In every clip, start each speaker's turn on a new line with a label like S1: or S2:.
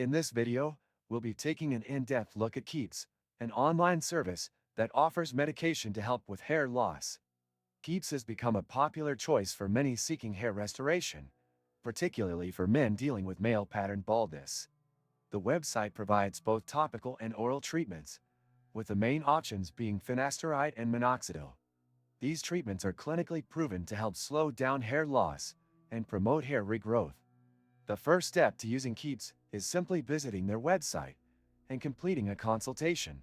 S1: In this video, we'll be taking an in-depth look at Keeps, an online service that offers medication to help with hair loss. Keeps has become a popular choice for many seeking hair restoration, particularly for men dealing with male pattern baldness. The website provides both topical and oral treatments, with the main options being finasteride and minoxidil. These treatments are clinically proven to help slow down hair loss and promote hair regrowth. The first step to using Keeps is simply visiting their website and completing a consultation.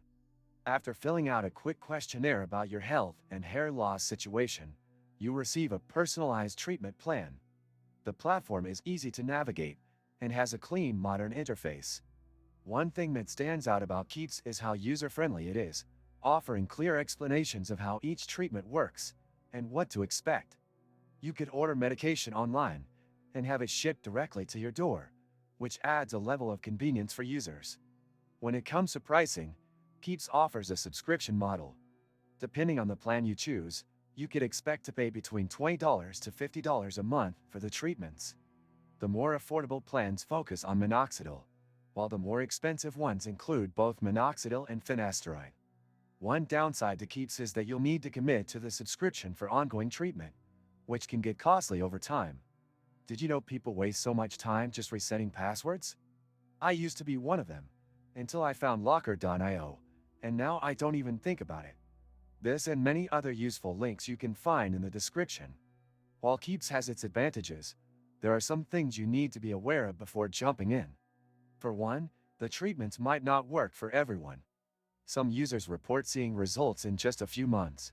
S1: After filling out a quick questionnaire about your health and hair loss situation, you receive a personalized treatment plan. The platform is easy to navigate and has a clean, modern interface. One thing that stands out about Keeps is how user-friendly it is, offering clear explanations of how each treatment works and what to expect. You could order medication online and have it shipped directly to your door, which adds a level of convenience for users. When it comes to pricing, Keeps offers a subscription model. Depending on the plan you choose, you could expect to pay between $20 to $50 a month for the treatments. The more affordable plans focus on minoxidil, while the more expensive ones include both minoxidil and finasteride. One downside to Keeps is that you'll need to commit to the subscription for ongoing treatment, which can get costly over time. Did you know people waste so much time just resetting passwords? I used to be one of them, until I found Locker.io, and now I don't even think about it. This and many other useful links you can find in the description. While Keeps has its advantages, there are some things you need to be aware of before jumping in. For one, the treatments might not work for everyone. Some users report seeing results in just a few months,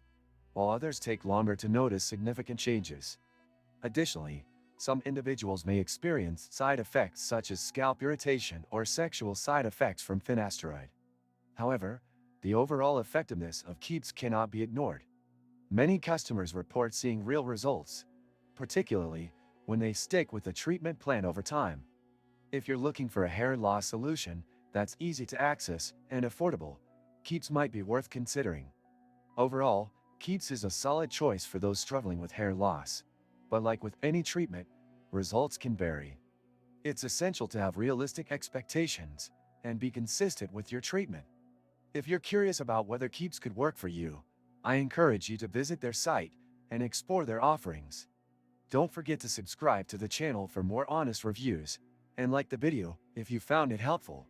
S1: while others take longer to notice significant changes. Additionally, some individuals may experience side effects such as scalp irritation or sexual side effects from finasteride. However, the overall effectiveness of Keeps cannot be ignored. Many customers report seeing real results, particularly when they stick with the treatment plan over time. If you're looking for a hair loss solution that's easy to access and affordable, Keeps might be worth considering. Overall, Keeps is a solid choice for those struggling with hair loss. But like with any treatment, results can vary. It's essential to have realistic expectations and be consistent with your treatment. If you're curious about whether Keeps could work for you, I encourage you to visit their site and explore their offerings. Don't forget to subscribe to the channel for more honest reviews, and like the video if you found it helpful.